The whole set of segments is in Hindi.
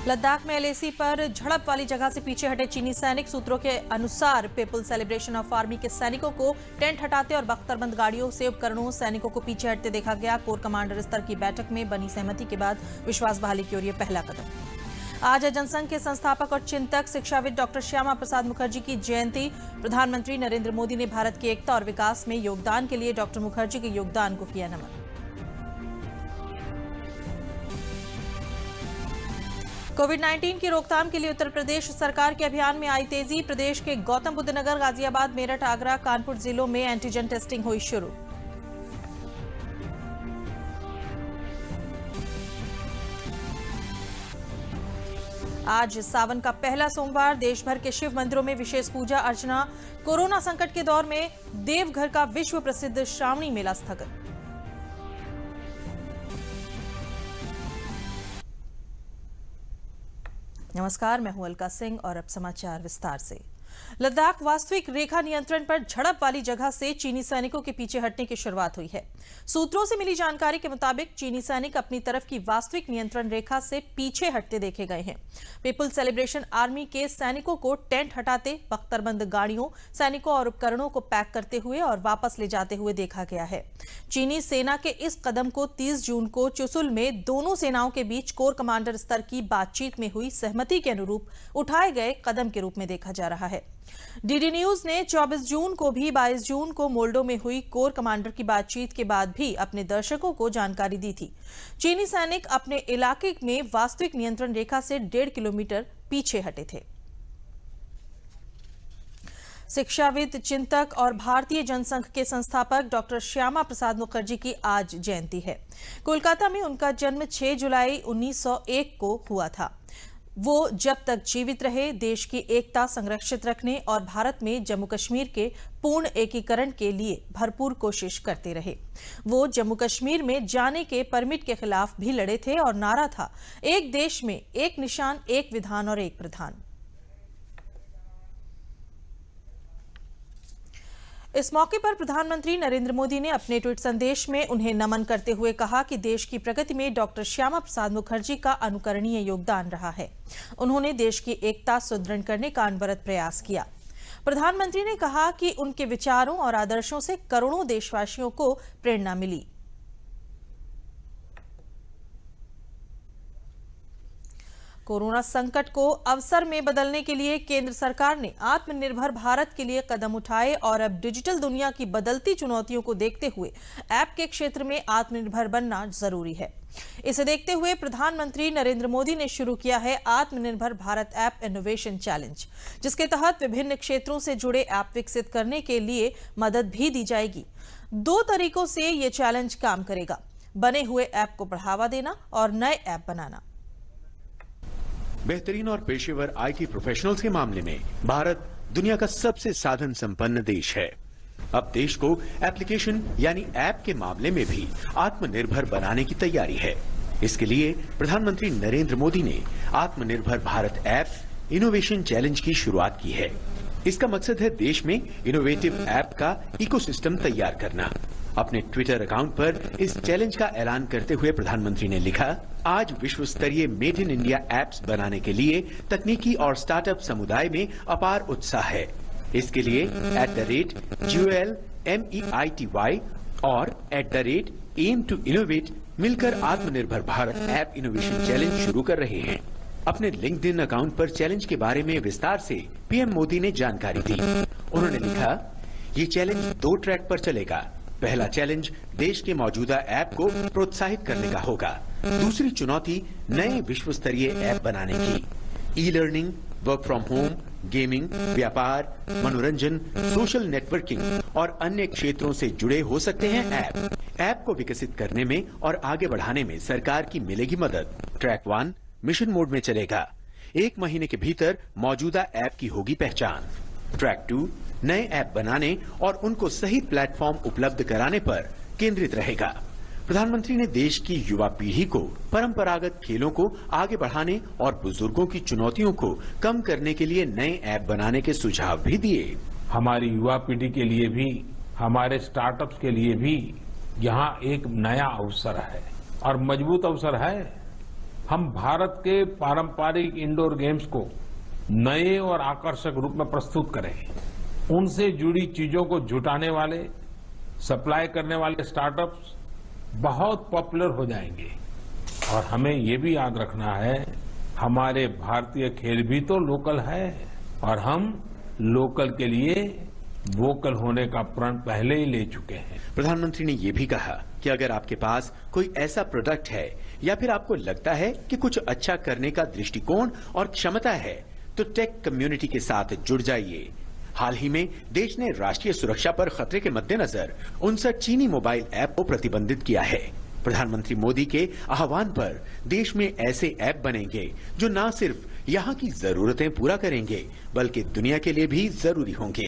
लद्दाख में एलएसी पर झड़प वाली जगह से पीछे हटे चीनी सैनिक। सूत्रों के अनुसार पीपल्स सेलिब्रेशन ऑफ आर्मी के सैनिकों को टेंट हटाते और बख्तरबंद गाड़ियों से उपकरणों सैनिकों को पीछे हटते देखा गया। कोर कमांडर स्तर की बैठक में बनी सहमति के बाद विश्वास बहाली की ओर यह पहला कदम। आज है जनसंघ के संस्थापक और चिंतक शिक्षाविद डॉक्टर श्यामा प्रसाद मुखर्जी की जयंती। प्रधानमंत्री नरेंद्र मोदी ने भारत की एकता और विकास में योगदान के लिए डॉक्टर मुखर्जी के योगदान को किया नमन। कोविड-19 की रोकथाम के लिए उत्तर प्रदेश सरकार के अभियान में आई तेजी। प्रदेश के गौतम बुद्ध नगर, गाजियाबाद, मेरठ, आगरा, कानपुर जिलों में एंटीजन टेस्टिंग हुई शुरू। आज सावन का पहला सोमवार, देश भर के शिव मंदिरों में विशेष पूजा अर्चना। कोरोना संकट के दौर में देवघर का विश्व प्रसिद्ध श्रावणी मेला स्थगित। नमस्कार, मैं हूं अलका सिंह और अब समाचार विस्तार से। लद्दाख वास्तविक रेखा नियंत्रण पर झड़प वाली जगह से चीनी सैनिकों के पीछे हटने की शुरुआत हुई है। सूत्रों से मिली जानकारी के मुताबिक चीनी सैनिक अपनी तरफ की वास्तविक नियंत्रण रेखा से पीछे हटते देखे गए हैं। पीपल्स सेलिब्रेशन आर्मी के सैनिकों को टेंट हटाते, बख्तरबंद गाड़ियों, सैनिकों और उपकरणों को पैक करते हुए और वापस ले जाते हुए देखा गया है। चीनी सेना के इस कदम को 30 जून को चुशुल में दोनों सेनाओं के बीच कोर कमांडर स्तर की बातचीत में हुई सहमति के अनुरूप उठाए गए कदम के रूप में देखा जा रहा है। डीडी न्यूज ने 24 जून को भी 22 जून को मोल्डो में हुई कोर कमांडर की बातचीत के बाद भी अपने दर्शकों को जानकारी दी थी। चीनी सैनिक अपने इलाके में वास्तविक नियंत्रण रेखा से 1.5 किलोमीटर पीछे हटे थे। शिक्षाविद, चिंतक और भारतीय जनसंघ के संस्थापक डॉक्टर श्यामा प्रसाद मुखर्जी की आज जयंती है। कोलकाता में उनका जन्म 6 जुलाई 1901 को हुआ था। वो जब तक जीवित रहे देश की एकता संरक्षित रखने और भारत में जम्मू कश्मीर के पूर्ण एकीकरण के लिए भरपूर कोशिश करते रहे। वो जम्मू कश्मीर में जाने के परमिट के खिलाफ भी लड़े थे और नारा था, एक देश में एक निशान, एक विधान और एक प्रधान। इस मौके पर प्रधानमंत्री नरेंद्र मोदी ने अपने ट्वीट संदेश में उन्हें नमन करते हुए कहा कि देश की प्रगति में डॉक्टर श्यामा प्रसाद मुखर्जी का अनुकरणीय योगदान रहा है। उन्होंने देश की एकता सुदृढ़ करने का अनवरत प्रयास किया। प्रधानमंत्री ने कहा कि उनके विचारों और आदर्शों से करोड़ों देशवासियों को प्रेरणा मिली। कोरोना संकट को अवसर में बदलने के लिए केंद्र सरकार ने आत्मनिर्भर भारत के लिए कदम उठाए और अब डिजिटल दुनिया की बदलती चुनौतियों को देखते हुए ऐप के क्षेत्र में आत्मनिर्भर बनना जरूरी है। इसे देखते हुए प्रधानमंत्री नरेंद्र मोदी ने शुरू किया है आत्मनिर्भर भारत ऐप इनोवेशन चैलेंज, जिसके तहत विभिन्न क्षेत्रों से जुड़े ऐप विकसित करने के लिए मदद भी दी जाएगी। 2 तरीकों से ये चैलेंज काम करेगा, बने हुए ऐप को बढ़ावा देना और नए ऐप बनाना। बेहतरीन और पेशेवर आईटी प्रोफेशनल्स के मामले में भारत दुनिया का सबसे साधन संपन्न देश है। अब देश को एप्लीकेशन यानी ऐप के मामले में भी आत्मनिर्भर बनाने की तैयारी है। इसके लिए प्रधानमंत्री नरेंद्र मोदी ने आत्मनिर्भर भारत ऐप इनोवेशन चैलेंज की शुरुआत की है। इसका मकसद है देश में इनोवेटिव ऐप का इकोसिस्टम तैयार करना। अपने ट्विटर अकाउंट पर इस चैलेंज का ऐलान करते हुए प्रधानमंत्री ने लिखा, आज विश्व स्तरीय मेड इन इंडिया ऐप्स बनाने के लिए तकनीकी और स्टार्टअप समुदाय में अपार उत्साह है। इसके लिए @GOLMEITY और @aim to innovate मिलकर आत्मनिर्भर भारत ऐप इनोवेशन चैलेंज शुरू कर रहे हैं। अपने लिंक्डइन अकाउंट पर चैलेंज के बारे में विस्तार से पीएम मोदी ने जानकारी दी। उन्होंने लिखा, ये चैलेंज 2 ट्रैक पर चलेगा। पहला चैलेंज देश के मौजूदा ऐप को प्रोत्साहित करने का होगा। दूसरी चुनौती नए विश्व स्तरीय ऐप बनाने की। E learning, work from home, gaming, व्यापार, मनोरंजन, सोशल नेटवर्किंग और अन्य क्षेत्रों से जुड़े हो सकते हैं ऐप को विकसित करने में और आगे बढ़ाने में सरकार की मिलेगी मदद। ट्रैक 1 मिशन मोड में चलेगा। 1 महीने के भीतर मौजूदा ऐप की होगी पहचान। ट्रैक 2 नए ऐप बनाने और उनको सही प्लेटफॉर्म उपलब्ध कराने पर केंद्रित रहेगा। प्रधानमंत्री ने देश की युवा पीढ़ी को परंपरागत खेलों को आगे बढ़ाने और बुजुर्गों की चुनौतियों को कम करने के लिए नए ऐप बनाने के सुझाव भी दिए। हमारी युवा पीढ़ी के लिए भी, हमारे स्टार्टअप्स के लिए भी यहाँ एक नया अवसर है और मजबूत अवसर है। हम भारत के पारंपरिक इंडोर गेम्स को नए और आकर्षक रूप में प्रस्तुत करें। उनसे जुड़ी चीजों को जुटाने वाले, सप्लाई करने वाले स्टार्टअप्स बहुत पॉपुलर हो जाएंगे। और हमें ये भी याद रखना है, हमारे भारतीय खेल भी तो लोकल है और हम लोकल के लिए वोकल होने का प्रण पहले ही ले चुके हैं। प्रधानमंत्री ने यह भी कहा कि अगर आपके पास कोई ऐसा प्रोडक्ट है या फिर आपको लगता है कि कुछ अच्छा करने का दृष्टिकोण और क्षमता है, तो टेक कम्युनिटी के साथ जुड़ जाइए। हाल ही में देश ने राष्ट्रीय सुरक्षा पर खतरे के मद्देनजर 59 चीनी मोबाइल ऐप को प्रतिबंधित किया है। प्रधानमंत्री मोदी के आह्वान पर देश में ऐसे ऐप बनेंगे जो न सिर्फ यहाँ की जरूरतें पूरा करेंगे बल्कि दुनिया के लिए भी जरूरी होंगे।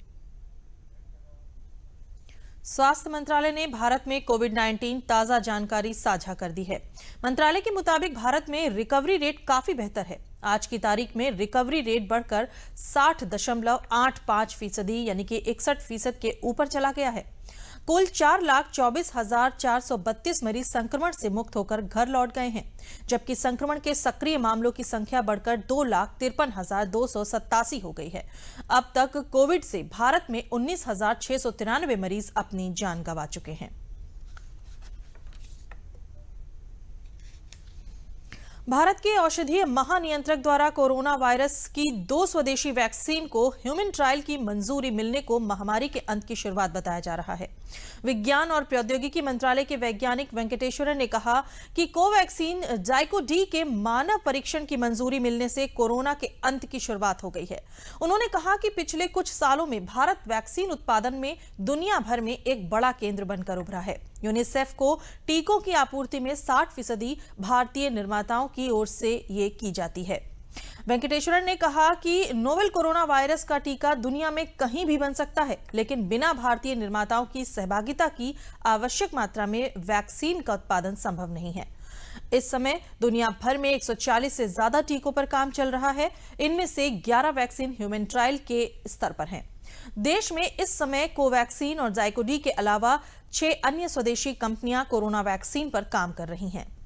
स्वास्थ्य मंत्रालय ने भारत में कोविड-19 ताजा जानकारी साझा कर दी है। मंत्रालय के मुताबिक भारत में रिकवरी रेट काफी बेहतर है। आज की तारीख में रिकवरी रेट बढ़कर 60.85% यानी कि 61% के ऊपर चला गया है। कुल 4,24,432 मरीज संक्रमण से मुक्त होकर घर लौट गए हैं, जबकि संक्रमण के सक्रिय मामलों की संख्या बढ़कर 2,53,287 हो गई है। अब तक कोविड से भारत में 19,693 मरीज अपनी जान गंवा चुके हैं। भारत के औषधीय महानियंत्रक द्वारा कोरोना वायरस की 2 स्वदेशी वैक्सीन को ह्यूमन ट्रायल की मंजूरी मिलने को महामारी के अंत की शुरुआत बताया जा रहा है। विज्ञान और प्रौद्योगिकी मंत्रालय के वैज्ञानिक वेंकटेश्वरन ने कहा कि कोवैक्सीन जाइकोडी के मानव परीक्षण की मंजूरी मिलने से कोरोना के अंत की शुरुआत हो गई है। उन्होंने कहा कि पिछले कुछ सालों में भारत वैक्सीन उत्पादन में दुनिया भर में एक बड़ा केंद्र बनकर उभरा है। यूनिसेफ को टीकों की आपूर्ति में 60% भारतीय निर्माताओं की ओर से ये की जाती है। वेंकटेश्वरन ने कहा कि नोवेल कोरोना वायरस का टीका दुनिया में कहीं भी बन सकता है, लेकिन बिना भारतीय निर्माताओं की सहभागिता की आवश्यक मात्रा में वैक्सीन का उत्पादन संभव नहीं है। इस समय दुनिया भर में 140 से ज्यादा टीकों पर काम चल रहा है। इनमें से 11 वैक्सीन ह्यूमन ट्रायल के स्तर पर हैं। देश में इस समय कोवैक्सीन और जाइकोडी के अलावा 6 अन्य स्वदेशी कंपनियां कोरोना वैक्सीन पर काम कर रही हैं।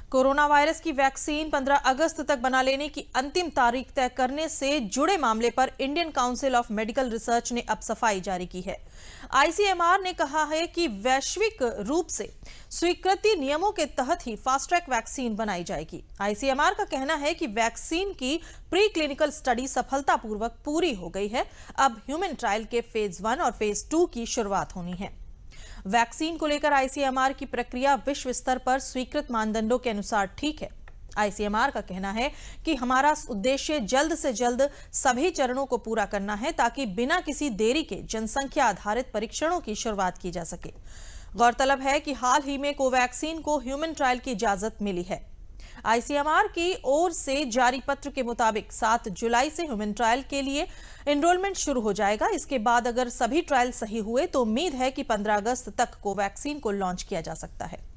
कोरोना वायरस की वैक्सीन 15 अगस्त तक बना लेने की अंतिम तारीख तय करने से जुड़े मामले पर Indian council of medical research ने अब सफाई जारी की है। आईसीएमआर ने कहा है कि वैश्विक रूप से स्वीकृति नियमों के तहत ही फास्ट ट्रैक वैक्सीन बनाई जाएगी। आईसीएमआर का कहना है कि वैक्सीन की प्री क्लिनिकल स्टडी सफलतापूर्वक पूरी हो गई है। अब ह्यूमन ट्रायल के फेज 1 और फेज 2 की शुरुआत होनी है। वैक्सीन को लेकर आईसीएमआर की प्रक्रिया विश्व स्तर पर स्वीकृत मानदंडों के अनुसार ठीक है। आईसीएमआर का कहना है कि हमारा उद्देश्य जल्द से जल्द सभी चरणों को पूरा करना है ताकि बिना किसी देरी के जनसंख्या आधारित परीक्षणों की शुरुआत की जा सके। गौरतलब है कि हाल ही में कोवैक्सीन को ह्यूमन ट्रायल की इजाजत मिली है। आईसीएमआर की ओर से जारी पत्र के मुताबिक 7 जुलाई से ह्यूमन ट्रायल के लिए एनरोलमेंट शुरू हो जाएगा। इसके बाद अगर सभी ट्रायल सही हुए तो उम्मीद है कि 15 अगस्त तक कोवैक्सीन को लॉन्च किया जा सकता है।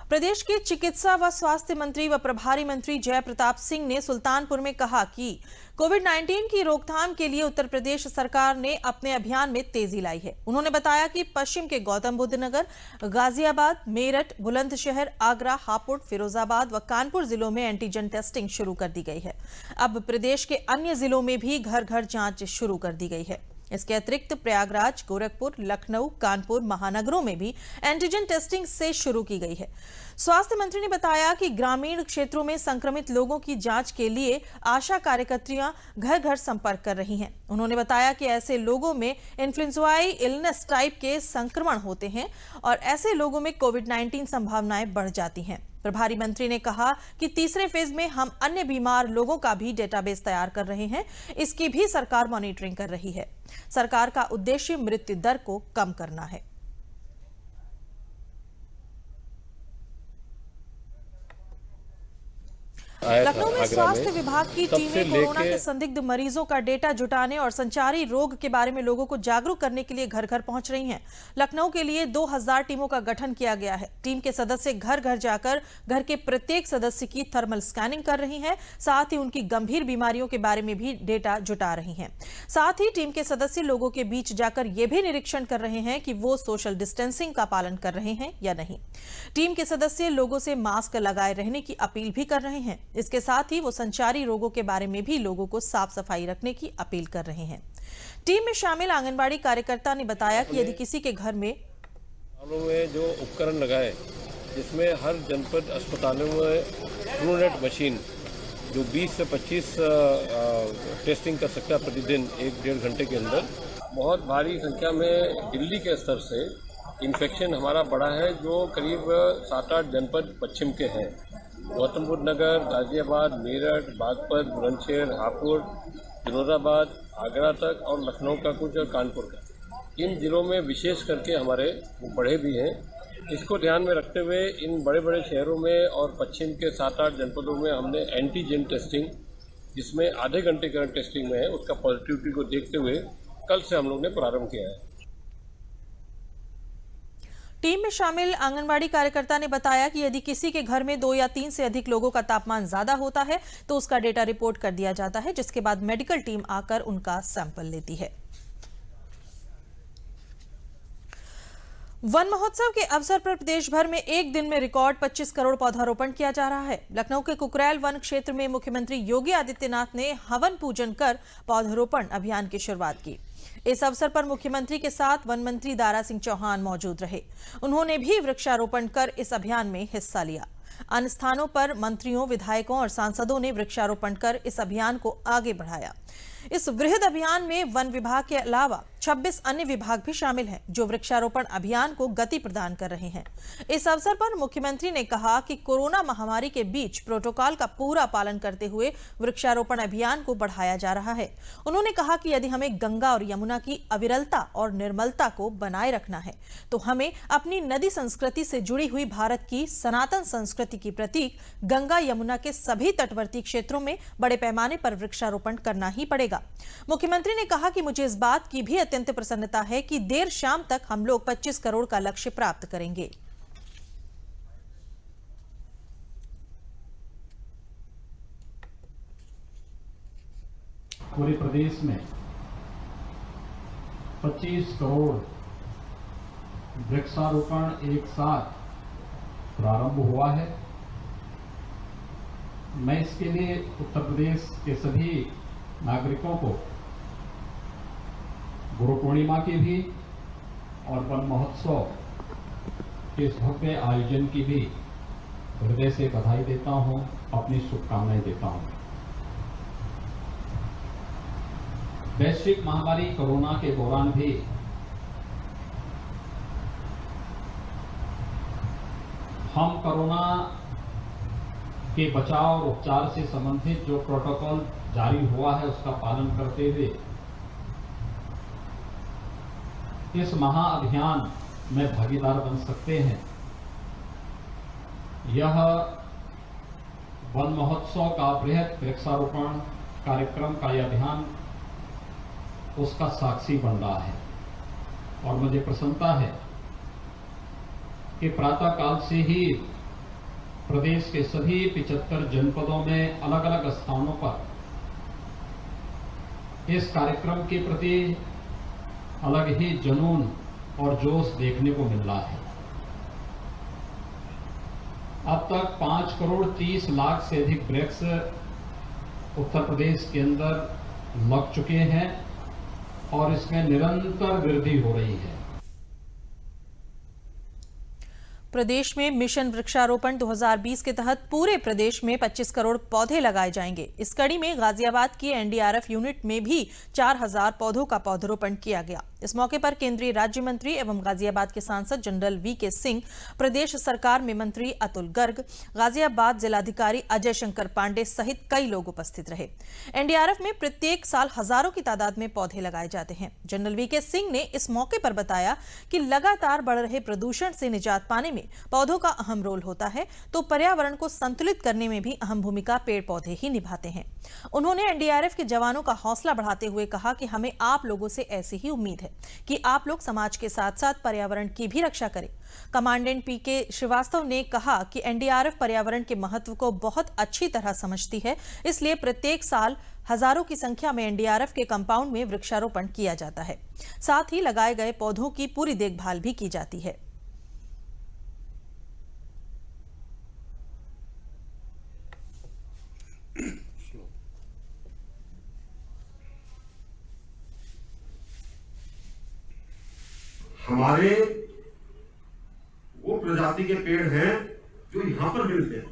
प्रदेश के चिकित्सा व स्वास्थ्य मंत्री व प्रभारी मंत्री जय प्रताप सिंह ने सुल्तानपुर में कहा कि कोविड-19 की रोकथाम के लिए उत्तर प्रदेश सरकार ने अपने अभियान में तेजी लाई है। उन्होंने बताया कि पश्चिम के गौतम बुद्ध नगर, गाजियाबाद, मेरठ, बुलंदशहर, आगरा, हापुड़, फिरोजाबाद व कानपुर जिलों में एंटीजन टेस्टिंग शुरू कर दी गई है। अब प्रदेश के अन्य जिलों में भी घर घर जांच शुरू कर दी गई है। इसके अतिरिक्त प्रयागराज, गोरखपुर, लखनऊ, कानपुर महानगरों में भी एंटीजन टेस्टिंग से शुरू की गई है। स्वास्थ्य मंत्री ने बताया कि ग्रामीण क्षेत्रों में संक्रमित लोगों की जांच के लिए आशा कार्यकर्तियां घर घर संपर्क कर रही हैं। उन्होंने बताया कि ऐसे लोगों में इन्फ्लुएंजाई इलनेस टाइप के संक्रमण होते हैं और ऐसे लोगों में कोविड-19 संभावनाएं बढ़ जाती हैं। प्रभारी मंत्री ने कहा कि तीसरे फेज में हम अन्य बीमार लोगों का भी डेटाबेस तैयार कर रहे हैं। इसकी भी सरकार मॉनिटरिंग कर रही है। सरकार का उद्देश्य मृत्यु दर को कम करना है। लखनऊ में स्वास्थ्य विभाग की टीमें कोरोना के संदिग्ध मरीजों का डेटा जुटाने और संचारी रोग के बारे में लोगों को जागरूक करने के लिए घर घर पहुंच रही हैं। लखनऊ के लिए 2000 टीमों का गठन किया गया है। टीम के सदस्य घर घर जाकर घर के प्रत्येक सदस्य की थर्मल स्कैनिंग कर रही हैं, साथ ही उनकी गंभीर बीमारियों के बारे में भी डेटा जुटा रही हैं। साथ ही टीम के सदस्य लोगों के बीच जाकर यह भी निरीक्षण कर रहे हैं कि वो सोशल डिस्टेंसिंग का पालन कर रहे हैं या नहीं। टीम के सदस्य लोगों से मास्क लगाए रहने की अपील भी कर रहे हैं। इसके साथ ही वो संचारी रोगों के बारे में भी लोगों को साफ सफाई रखने की अपील कर रहे हैं। टीम में शामिल आंगनबाड़ी कार्यकर्ता ने बताया कि यदि किसी के घर में जो उपकरण लगाए, जिसमें हर जनपद अस्पतालों में ट्रूनेट मशीन जो 20 से 25 टेस्टिंग कर सकता है प्रतिदिन 1-1.5 घंटे के अंदर। बहुत भारी संख्या में दिल्ली के स्तर से इन्फेक्शन हमारा बढ़ा है, जो करीब 7-8 जनपद पश्चिम के हैं। गौतमबुद्ध नगर, गाजियाबाद, मेरठ, बागपत, बुलंदशहर, हापुड़, फिरोजाबाद, आगरा तक और लखनऊ का कुछ और कानपुर का। इन जिलों में विशेष करके हमारे बढ़े भी हैं। इसको ध्यान में रखते हुए इन बड़े बड़े शहरों में और पश्चिम के 7-8 जनपदों में हमने एंटीजन टेस्टिंग, जिसमें आधे घंटे का टेस्टिंग में है, उसका पॉजिटिविटी को देखते हुए कल से हम लोग ने प्रारंभ किया है। टीम में शामिल आंगनबाड़ी कार्यकर्ता ने बताया कि यदि किसी के घर में 2 या 3 से अधिक लोगों का तापमान ज्यादा होता है तो उसका डेटा रिपोर्ट कर दिया जाता है, जिसके बाद मेडिकल टीम आकर उनका सैंपल लेती है। वन महोत्सव के अवसर पर प्रदेश भर में एक दिन में रिकॉर्ड 25 करोड़ पौधारोपण किया जा रहा है। लखनऊ के कुकरैल वन क्षेत्र में मुख्यमंत्री योगी आदित्यनाथ ने हवन पूजन कर पौधारोपण अभियान की शुरुआत की। इस अवसर पर मुख्यमंत्री के साथ वन मंत्री दारा सिंह चौहान मौजूद रहे। उन्होंने भी वृक्षारोपण कर इस अभियान में हिस्सा लिया। अन्य स्थानों पर मंत्रियों, विधायकों और सांसदों ने वृक्षारोपण कर इस अभियान को आगे बढ़ाया। इस वृहद अभियान में वन विभाग के अलावा 26 अन्य विभाग भी शामिल हैं, जो वृक्षारोपण अभियान को गति प्रदान कर रहे हैं। इस अवसर पर मुख्यमंत्री ने कहा कि कोरोना महामारी के बीच प्रोटोकॉल का पूरा पालन करते हुए वृक्षारोपण अभियान को बढ़ाया जा रहा है। उन्होंने कहा कि यदि हमें गंगा और यमुना की अविरलता और निर्मलता को बनाए रखना है तो हमें अपनी नदी संस्कृति से जुड़ी हुई भारत की सनातन संस्कृति की प्रतीक गंगा यमुना के सभी तटवर्ती क्षेत्रों में बड़े पैमाने पर वृक्षारोपण करना ही पड़ेगा। मुख्यमंत्री ने कहा कि मुझे इस बात की भी अत्यंत प्रसन्नता है कि देर शाम तक हम लोग 25 करोड़ का लक्ष्य प्राप्त करेंगे। पूरे प्रदेश में 25 करोड़ वृक्षारोपण एक साथ प्रारंभ हुआ है। मैं इसके लिए उत्तर प्रदेश के सभी नागरिकों को गुरु पूर्णिमा की भी और वन महोत्सव के इस भव्य आयोजन की भी हृदय से बधाई देता हूं, अपनी शुभकामनाएं देता हूं। वैश्विक महामारी कोरोना के दौरान भी हम कोरोना के बचाव और उपचार से संबंधित जो प्रोटोकॉल जारी हुआ है उसका पालन करते हुए इस महाअभियान में भागीदार बन सकते हैं। यह वन महोत्सव का बृहद वृक्षारोपण कार्यक्रम का यह अभियान उसका साक्षी बन रहा है और मुझे प्रसन्नता है कि प्रातः काल से ही प्रदेश के सभी 75 जनपदों में अलग अलग स्थानों पर इस कार्यक्रम के प्रति अलग ही जुनून और जोश देखने को मिल रहा है। अब तक 5 करोड़ 30 लाख से अधिक वृक्ष उत्तर प्रदेश के अंदर लग चुके हैं और इसमें निरंतर वृद्धि हो रही है। प्रदेश में मिशन वृक्षारोपण 2020 के तहत पूरे प्रदेश में 25 करोड़ पौधे लगाए जाएंगे। इस कड़ी में गाजियाबाद की एनडीआरएफ यूनिट में भी 4000 पौधों का पौधरोपण किया गया। इस मौके पर केंद्रीय राज्य मंत्री एवं गाजियाबाद के सांसद जनरल वीके सिंह, प्रदेश सरकार में मंत्री अतुल गर्ग, गाजियाबाद जिलाधिकारी अजय शंकर पांडे सहित कई लोग उपस्थित रहे। एनडीआरएफ में प्रत्येक साल हजारों की तादाद में पौधे लगाए जाते हैं। जनरल वीके सिंह ने इस मौके पर बताया कि लगातार बढ़ रहे प्रदूषण से निजात पाने में पौधों का अहम रोल होता है, तो पर्यावरण को संतुलित करने में भी अहम भूमिका पेड़ पौधे ही निभाते हैं। उन्होंने एनडीआरएफ के जवानों का हौसला बढ़ाते हुए कहा कि हमें आप लोगों से ऐसी ही उम्मीद है कि आप लोग समाज के साथ साथ पर्यावरण की भी रक्षा करें। कमांडेंट पीके श्रीवास्तव ने कहा कि एनडीआरएफ पर्यावरण के महत्व को बहुत अच्छी तरह समझती है, इसलिए प्रत्येक साल हजारों की संख्या में एनडीआरएफ के कंपाउंड में वृक्षारोपण किया जाता है। साथ ही लगाए गए पौधों की पूरी देखभाल भी की जाती है। हमारे वो प्रजाति के पेड़ हैं जो यहाँ पर मिलते हैं,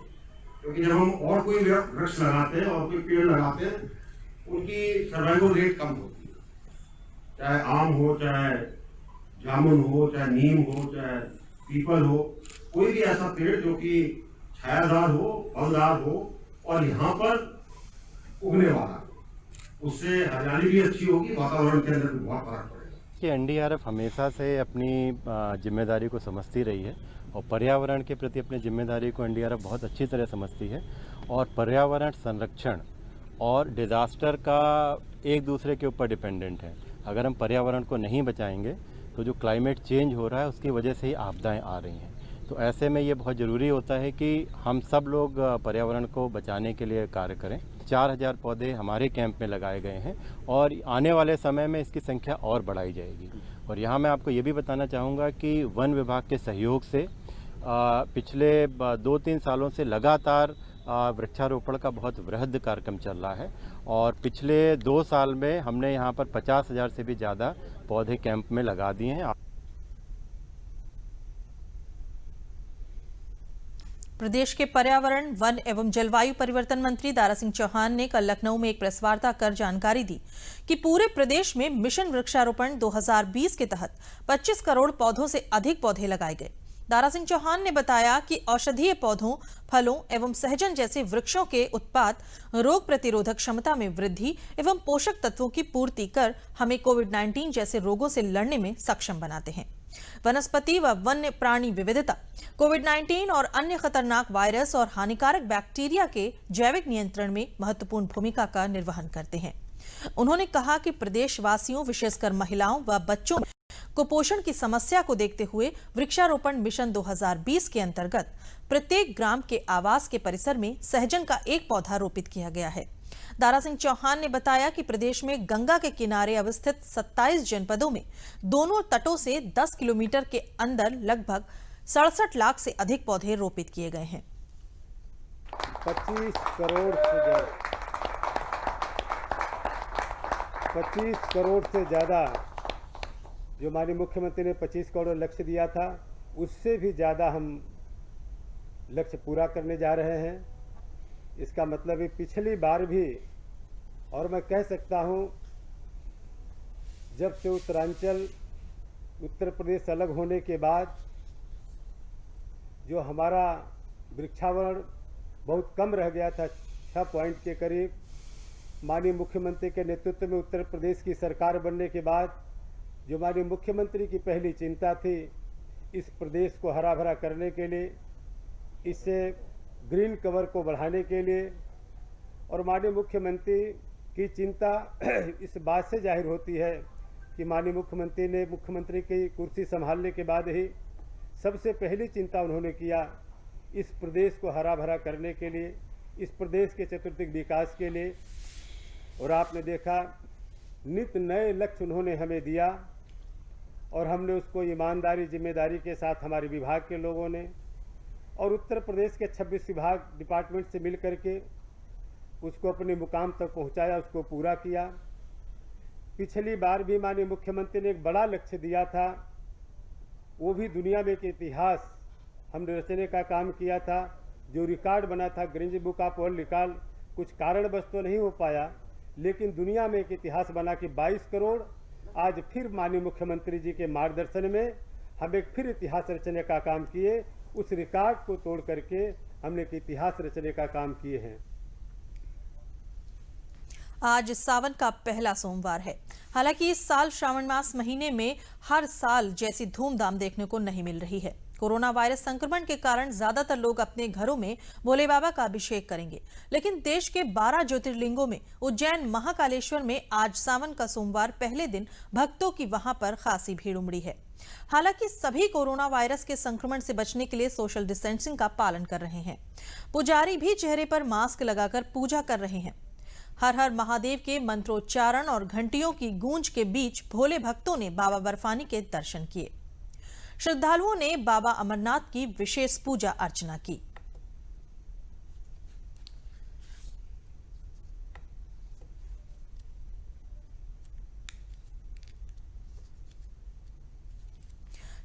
क्योंकि जब हम और कोई वृक्ष लगाते हैं और कोई पेड़ लगाते हैं, उनकी सर्वाइवल रेट कम होती है। चाहे आम हो, चाहे जामुन हो, चाहे नीम हो, चाहे पीपल हो, कोई भी ऐसा पेड़ जो कि छायादार हो, फलदार हो और यहाँ पर उगने वाला, उससे हरियाली भी अच्छी होगी, वातावरण के अंदर भी बहुत फर्क पड़ेगा। कि एनडीआरएफ हमेशा से अपनी जिम्मेदारी को समझती रही है और पर्यावरण के प्रति अपनी जिम्मेदारी को एनडीआरएफ बहुत अच्छी तरह समझती है और पर्यावरण संरक्षण और डिजास्टर का एक दूसरे के ऊपर डिपेंडेंट है। अगर हम पर्यावरण को नहीं बचाएंगे तो जो क्लाइमेट चेंज हो रहा है उसकी वजह से ही आपदाएं आ रही हैं। तो ऐसे में ये बहुत ज़रूरी होता है कि हम सब लोग पर्यावरण को बचाने के लिए कार्य करें। 4000 पौधे हमारे कैंप में लगाए गए हैं और आने वाले समय में इसकी संख्या और बढ़ाई जाएगी। और यहाँ मैं आपको ये भी बताना चाहूँगा कि वन विभाग के सहयोग से पिछले 2-3 सालों से लगातार वृक्षारोपण का बहुत वृहद कार्यक्रम चल रहा है और पिछले 2 साल में हमने यहाँ पर 50,000 से भी ज़्यादा पौधे कैंप में लगा दिए हैं। प्रदेश के पर्यावरण, वन एवं जलवायु परिवर्तन मंत्री दारा सिंह चौहान ने कल लखनऊ में एक प्रेस वार्ता कर जानकारी दी कि पूरे प्रदेश में मिशन वृक्षारोपण 2020 के तहत 25 करोड़ पौधों से अधिक पौधे लगाए गए। दारा सिंह चौहान ने बताया कि औषधीय पौधों, फलों एवं सहजन जैसे वृक्षों के उत्पाद रोग प्रतिरोधक क्षमता में वृद्धि एवं पोषक तत्वों की पूर्ति कर हमें कोविड-19 जैसे रोगों से लड़ने में सक्षम बनाते हैं। वनस्पति व वन्य प्राणी विविधता, कोविड-19 और अन्य खतरनाक वायरस और हानिकारक बैक्टीरिया के जैविक नियंत्रण में महत्वपूर्ण भूमिका का निर्वहन करते हैं। उन्होंने कहा कि प्रदेशवासियों, विशेषकर महिलाओं व बच्चों में कुपोषण की समस्या को देखते हुए वृक्षारोपण मिशन 2020 के अंतर्गत प्रत्येक ग्राम के आवास के परिसर में सहजन का एक पौधा रोपित किया गया है। दारा सिंह चौहान ने बताया कि प्रदेश में गंगा के किनारे अवस्थित 27 जनपदों में दोनों तटों से 10 किलोमीटर के अंदर लगभग 67 लाख से अधिक पौधे रोपित किए गए हैं। 25 करोड़ से ज़्यादा जो माननीय मुख्यमंत्री ने 25 करोड़ लक्ष्य दिया था, उससे भी ज़्यादा हम लक्ष्य पूरा करने जा रहे हैं। इसका मतलब है पिछली बार भी, और मैं कह सकता हूँ जब से उत्तरांचल, उत्तर प्रदेश अलग होने के बाद जो हमारा वृक्षावरण बहुत कम रह गया था, 6 पॉइंट के करीब, माननीय मुख्यमंत्री के नेतृत्व में उत्तर प्रदेश की सरकार बनने के बाद जो माननीय मुख्यमंत्री की पहली चिंता थी, इस प्रदेश को हरा भरा करने के लिए, इससे ग्रीन कवर को बढ़ाने के लिए, और माननीय मुख्यमंत्री की चिंता इस बात से जाहिर होती है कि माननीय मुख्यमंत्री ने मुख्यमंत्री की कुर्सी संभालने के बाद ही सबसे पहली चिंता उन्होंने किया इस प्रदेश को हरा भरा करने के लिए, इस प्रदेश के चतुर्दिक विकास के लिए। और आपने देखा नित नए लक्ष्य उन्होंने हमें दिया और हमने उसको ईमानदारी, जिम्मेदारी के साथ हमारे विभाग के लोगों ने और उत्तर प्रदेश के 26 विभाग डिपार्टमेंट से मिल करके उसको अपने मुकाम तक पहुंचाया, उसको पूरा किया। पिछली बार भी माननीय मुख्यमंत्री ने एक बड़ा लक्ष्य दिया था, वो भी दुनिया में के इतिहास हमने रचने का काम किया था, जो रिकॉर्ड बना था Guinness book of world record. कुछ कारणवश तो नहीं हो पाया, लेकिन दुनिया में एक इतिहास बना कि 22 करोड़ आज फिर माननीय मुख्यमंत्री जी के मार्गदर्शन में हम एक फिर इतिहास रचने का काम किए। उस रिकॉर्ड को तोड़ करके हमने एक इतिहास रचने का काम किए हैं। आज सावन का पहला सोमवार है। हालांकि इस साल श्रावण मास महीने में हर साल जैसी धूमधाम देखने को नहीं मिल रही है। कोरोना वायरस संक्रमण के कारण ज्यादातर लोग अपने घरों में भोले बाबा का अभिषेक करेंगे, लेकिन देश के 12 ज्योतिर्लिंगों में उज्जैन महाकालेश्वर में आज सावन का सोमवार पहले दिन भक्तों की वहां पर खासी भीड़ उमड़ी है। हालांकि सभी कोरोना वायरस के संक्रमण से बचने के लिए सोशल डिस्टेंसिंग का पालन कर रहे हैं। पुजारी भी चेहरे पर मास्क लगाकर पूजा कर रहे हैं। हर हर महादेव के मंत्रोच्चारण और घंटियों की गूंज के बीच भोले भक्तों ने बाबा बर्फानी के दर्शन किए। श्रद्धालुओं ने बाबा अमरनाथ की विशेष पूजा अर्चना की।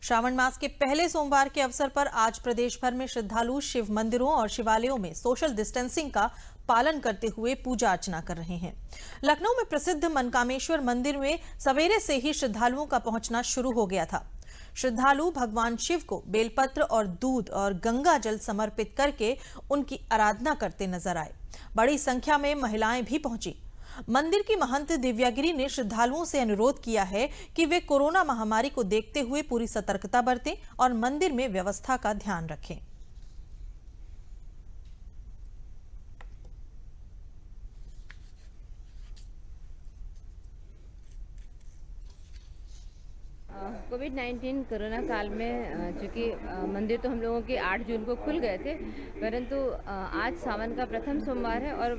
श्रावण मास के पहले सोमवार के अवसर पर आज प्रदेश भर में श्रद्धालु शिव मंदिरों और शिवालयों में सोशल डिस्टेंसिंग का पालन करते हुए पूजा अर्चना कर रहे हैं। लखनऊ में प्रसिद्ध मनकामेश्वर मंदिर में सवेरे से ही श्रद्धालुओं का पहुंचना शुरू हो गया था। श्रद्धालु भगवान शिव को बेलपत्र और दूध और गंगा जल समर्पित करके उनकी आराधना करते नजर आए। बड़ी संख्या में महिलाएं भी पहुंची। मंदिर की महंत दिव्यागिरी ने श्रद्धालुओं से अनुरोध किया है कि वे कोरोना महामारी को देखते हुए पूरी सतर्कता बरतें और मंदिर में व्यवस्था का ध्यान रखें। कोविड-19 कोरोना काल में चूँकि मंदिर तो हम लोगों के 8 जून को खुल गए थे, परंतु आज सावन का प्रथम सोमवार है और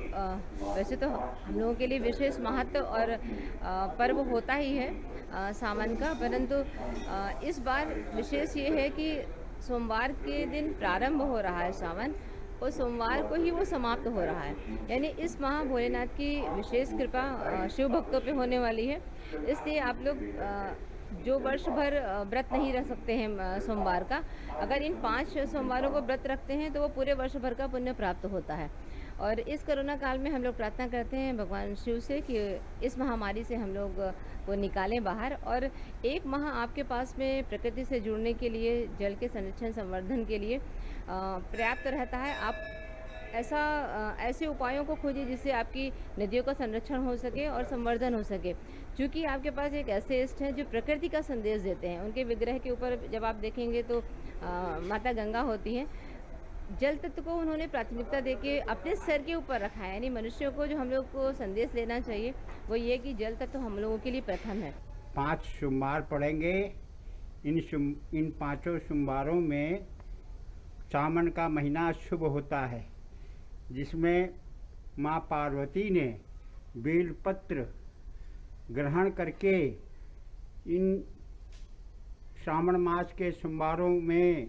वैसे तो हम लोगों के लिए विशेष महत्व और पर्व होता ही है सावन का, परंतु इस बार विशेष ये है कि सोमवार के दिन प्रारंभ हो रहा है सावन और सोमवार को ही वो समाप्त हो रहा है। यानी इस माह भोलेनाथ की विशेष कृपा शिव भक्तों पे होने वाली है। इसलिए आप लोग जो वर्ष भर व्रत नहीं रख सकते हैं सोमवार का, अगर इन 5 सोमवारों को व्रत रखते हैं तो वो पूरे वर्ष भर का पुण्य प्राप्त होता है। और इस कोरोना काल में हम लोग प्रार्थना करते हैं भगवान शिव से कि इस महामारी से हम लोग को निकालें बाहर और एक माह आपके पास में प्रकृति से जुड़ने के लिए, जल के संरक्षण संवर्धन के लिए पर्याप्त रहता है। आप ऐसे उपायों को खोजिए जिससे आपकी नदियों का संरक्षण हो सके और संवर्धन हो सके। क्योंकि आपके पास एक ऐसे इष्ट हैं जो प्रकृति का संदेश देते हैं। उनके विग्रह के ऊपर जब आप देखेंगे तो माता गंगा होती हैं। जल तत्व को उन्होंने प्राथमिकता देके अपने सर के ऊपर रखा है। यानी मनुष्यों को जो हम लोग को संदेश देना चाहिए वो ये कि जल तत्व हम लोगों के लिए प्रथम है। 5 सोमवार पड़ेंगे। इन 5 सोमवारों में सावन का महीना शुभ होता है, जिसमें माँ पार्वती ने बेलपत्र ग्रहण करके इन श्रावण मास के सोमवारों में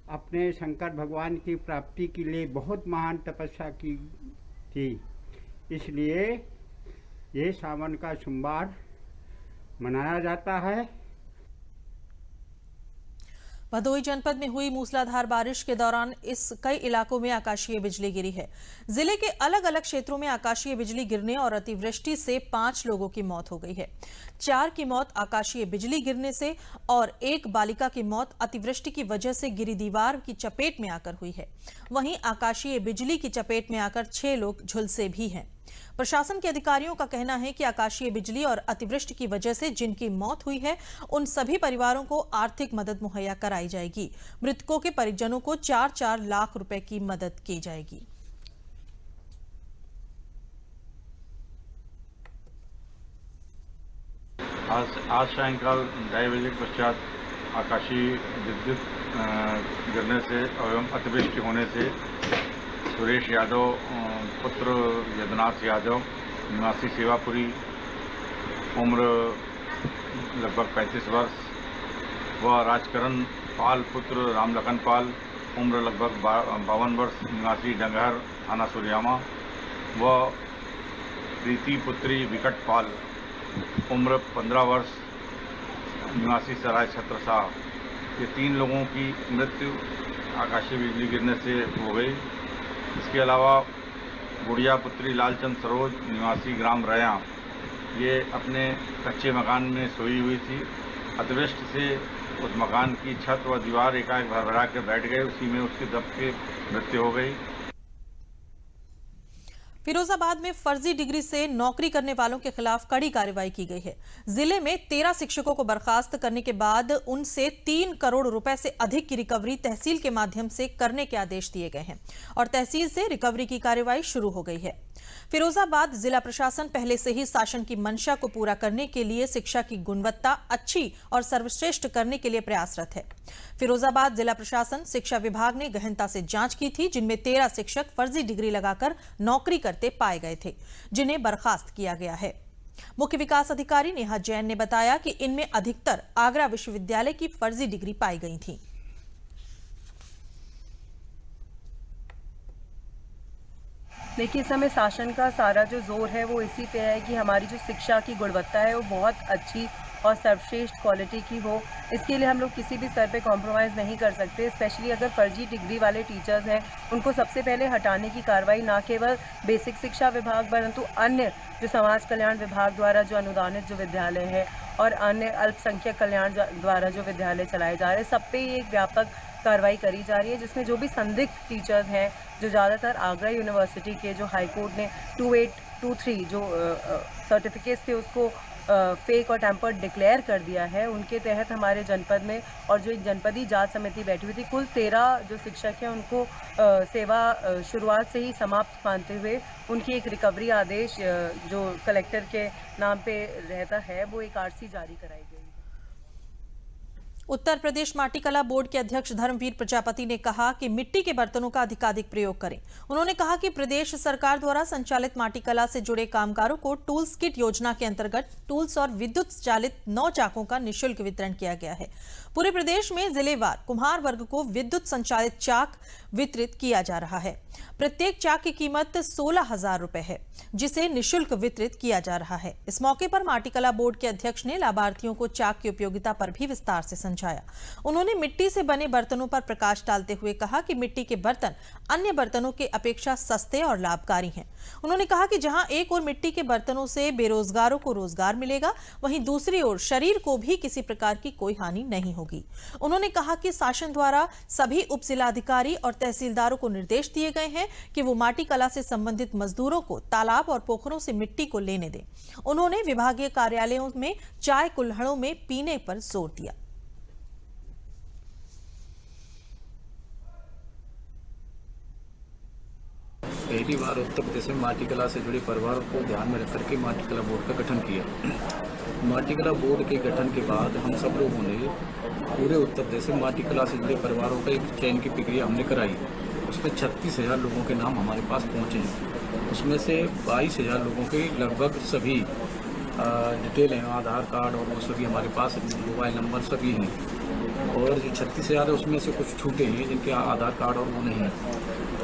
अपने शंकर भगवान की प्राप्ति के लिए बहुत महान तपस्या की थी। इसलिए ये सावन का सोमवार मनाया जाता है। भदोही जनपद में हुई मूसलाधार बारिश के दौरान कई इलाकों में आकाशीय बिजली गिरी है। जिले के अलग अलग क्षेत्रों में आकाशीय बिजली गिरने और अतिवृष्टि से 5 लोगों की मौत हो गई है। 4 की मौत आकाशीय बिजली गिरने से और 1 बालिका की मौत अतिवृष्टि की वजह से गिरी दीवार की चपेट में आकर हुई है। वहीं आकाशीय बिजली की चपेट में आकर 6 लोग झुलसे भी हैं। प्रशासन के अधिकारियों का कहना है कि आकाशीय बिजली और अतिवृष्टि की वजह से जिनकी मौत हुई है उन सभी परिवारों को आर्थिक मदद मुहैया कराई जाएगी। मृतकों के परिजनों को 4-4 लाख रुपए की मदद की जाएगी। आज सायंकाल 2:30 बजे के पश्चात आकाशीय विद्युत गिरने से एवं अतिवृष्टि होने से सुरेश यादव पुत्र यदनाथ यादव निवासी सेवापुरी, उम्र लगभग 35 वर्ष, व राजकरण पाल पुत्र रामलखन पाल, उम्र लगभग 52 वर्ष, निवासी डंगहर थाना सुरयामा, व प्रीति पुत्री विकट पाल, उम्र 15 वर्ष, निवासी सराय छत्रसाह। ये 3 लोगों की मृत्यु आकाशीय बिजली गिरने से हो गई। इसके अलावा गुड़िया पुत्री लालचंद सरोज, निवासी ग्राम रया, ये अपने कच्चे मकान में सोई हुई थी। अतिवृष्टि से उस मकान की छत व दीवार एकाएक भरभरा के बैठ गए, उसी में उसकी दब के मृत्यु हो गई। फिरोजाबाद में फर्जी डिग्री से नौकरी करने वालों के खिलाफ कड़ी कार्रवाई की गई है। जिले में 13 शिक्षकों को बर्खास्त करने के बाद उनसे 3 करोड़ रुपए से अधिक की रिकवरी तहसील के माध्यम से करने के आदेश दिए गए हैं और तहसील से रिकवरी की कार्रवाई शुरू हो गई है। फिरोजाबाद जिला प्रशासन पहले से ही शासन की मंशा को पूरा करने के लिए शिक्षा की गुणवत्ता अच्छी और सर्वश्रेष्ठ करने के लिए प्रयासरत है। फिरोजाबाद जिला प्रशासन शिक्षा विभाग ने गहनता से जांच की थी, जिनमें 13 शिक्षक फर्जी डिग्री लगाकर नौकरी करते पाए गए थे, जिन्हें बर्खास्त किया गया है। मुख्य विकास अधिकारी नेहा जैन ने बताया कि इनमें अधिकतर आगरा विश्वविद्यालय की फर्जी डिग्री पाई गई थी। देखिए, इस समय शासन का सारा जो जोर है वो इसी पे है कि हमारी जो शिक्षा की गुणवत्ता है वो बहुत अच्छी और सर्वश्रेष्ठ क्वालिटी की हो। इसके लिए हम लोग किसी भी स्तर पे कॉम्प्रोमाइज़ नहीं कर सकते। स्पेशली अगर फर्जी डिग्री वाले टीचर्स हैं, उनको सबसे पहले हटाने की कार्रवाई ना केवल बेसिक शिक्षा विभाग परंतु अन्य जो समाज कल्याण विभाग द्वारा जो अनुदानित जो विद्यालय है और अन्य अल्पसंख्यक कल्याण द्वारा जो विद्यालय चलाए जा रहे हैं, सब पे एक व्यापक कार्रवाई करी जा रही है, जिसमें जो भी संदिग्ध टीचर्स हैं, जो ज़्यादातर आगरा यूनिवर्सिटी के जो हाईकोर्ट ने 2823 जो सर्टिफिकेट्स थे उसको फेक और टेम्पर्ड डिक्लेयर कर दिया है, उनके तहत हमारे जनपद में और जो एक जनपदी जांच समिति बैठी हुई थी, कुल 13 जो शिक्षक हैं उनको सेवा शुरुआत से ही समाप्त मानते हुए उनकी एक रिकवरी आदेश जो कलेक्टर के नाम पे रहता है वो एक आरसी जारी कराई गई। उत्तर प्रदेश माटी कला बोर्ड के अध्यक्ष धर्मवीर प्रजापति ने कहा कि मिट्टी के बर्तनों का अधिकाधिक प्रयोग करें। उन्होंने कहा कि प्रदेश सरकार द्वारा संचालित माटी कला से जुड़े कामगारों को टूल्स किट योजना के अंतर्गत टूल्स और विद्युत चालित 9 चाकों का निःशुल्क वितरण किया गया है। पूरे प्रदेश में जिलेवार कुम्हार वर्ग को विद्युत संचालित चाक वितरित किया जा रहा है। प्रत्येक चाक की कीमत 16,000 रुपए है, जिसे निःशुल्क वितरित किया जा रहा है। इस मौके पर माटी कला बोर्ड के अध्यक्ष ने लाभार्थियों को चाक की उपयोगिता पर भी विस्तार से समझाया। उन्होंने मिट्टी से बने बर्तनों पर प्रकाश डालते हुए कहा कि मिट्टी के बर्तन अन्य बर्तनों के अपेक्षा सस्ते और लाभकारी हैं। उन्होंने कहा कि जहां एक ओर मिट्टी के बर्तनों से बेरोजगारों को रोजगार मिलेगा, वहीं दूसरी ओर शरीर को भी किसी प्रकार की कोई हानि नहीं होगी। उन्होंने कहा कि शासन द्वारा सभी उप जिलाधिकारी और तहसीलदारों को निर्देश दिए गए हैं कि वो माटी कला से संबंधित मजदूरों को तालाब और पोखरों से मिट्टी को लेने दें। उन्होंने विभागीय कार्यालयों में चाय कुल्हड़ों में पीने पर जोर दिया। पहली बार उत्तर प्रदेश में माटी कला से जुड़े परिवारों को ध्यान में रख करके माटी कला बोर्ड का गठन किया। माटी कला बोर्ड के गठन के बाद हम सब लोगों ने पूरे उत्तर प्रदेश में माटी कला से जुड़े परिवारों का एक चयन की प्रक्रिया हमने कराई। उसमें 36,000 लोगों के नाम हमारे पास पहुंचे हैं। उसमें से 22,000 लोगों के लगभग सभी डिटेल हैं, आधार कार्ड और वो सभी हमारे पास, मोबाइल नंबर सभी हैं। और जो 36,000 है उसमें से कुछ छूटे हैं जिनके आधार कार्ड और वो नहीं है।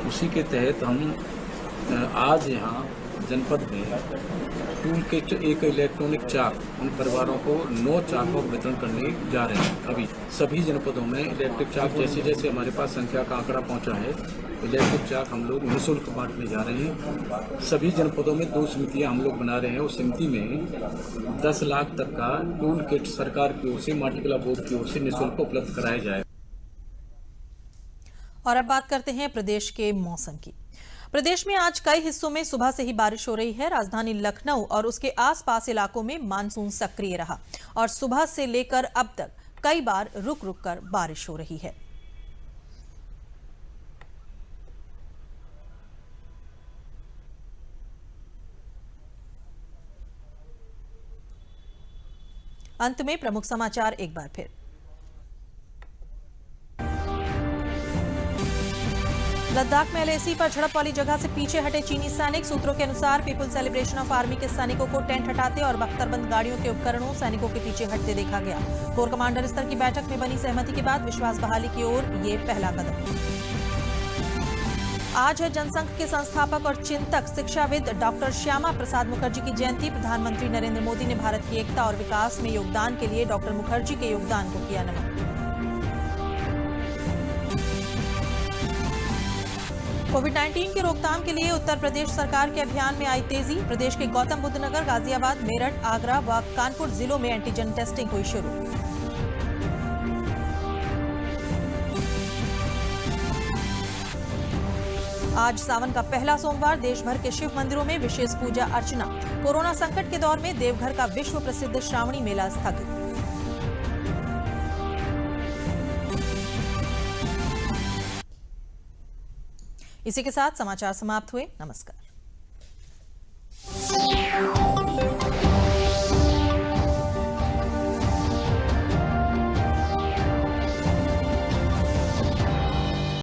उसी के तहत हम आज यहाँ जनपद में टूल के एक इलेक्ट्रॉनिक चाक उन परिवारों को 9 चाकों को वितरण करने जा रहे हैं। अभी सभी जनपदों में इलेक्ट्रिक चाक जैसे जैसे हमारे पास संख्या का आंकड़ा पहुंचा है, इलेक्ट्रिक चाक हम लोग निःशुल्क बांटने जा रहे हैं। सभी जनपदों में 2 समितियां हम लोग बना रहे हैं। उस समिति में 10 लाख तक का टूल किट सरकार की ओर से, माटी कला बोर्ड की ओर से निःशुल्क उपलब्ध कराया जाए। और अब बात करते हैं प्रदेश के मौसम की। प्रदेश में आज कई हिस्सों में सुबह से ही बारिश हो रही है। राजधानी लखनऊ और उसके आसपास इलाकों में मानसून सक्रिय रहा और सुबह से लेकर अब तक कई बार रुक रुक कर बारिश हो रही है। अंत में प्रमुख समाचार एक बार फिर। लद्दाख में एलएसी पर झड़प वाली जगह से पीछे हटे चीनी सैनिक। सूत्रों के अनुसार पीपुल्स सेलिब्रेशन ऑफ आर्मी के सैनिकों को टेंट हटाते और बख्तरबंद गाड़ियों के उपकरणों सैनिकों के पीछे हटते देखा गया। कोर कमांडर स्तर की बैठक में बनी सहमति के बाद विश्वास बहाली की ओर ये पहला कदम। आज है जनसंघ के संस्थापक और चिंतक शिक्षाविद डॉक्टर श्यामा प्रसाद मुखर्जी की जयंती। प्रधानमंत्री नरेंद्र मोदी ने भारत की एकता और विकास में योगदान के लिए डॉक्टर मुखर्जी के योगदान को किया नमन। कोविड-19 की रोकथाम के लिए उत्तर प्रदेश सरकार के अभियान में आई तेजी। प्रदेश के गौतम बुद्ध नगर, गाजियाबाद, मेरठ, आगरा व कानपुर जिलों में एंटीजन टेस्टिंग हुई शुरू। आज सावन का पहला सोमवार, देश भर के शिव मंदिरों में विशेष पूजा अर्चना। कोरोना संकट के दौर में देवघर का विश्व प्रसिद्ध श्रावणी मेला स्थगित। इसी के साथ समाचार समाप्त हुए। नमस्कार।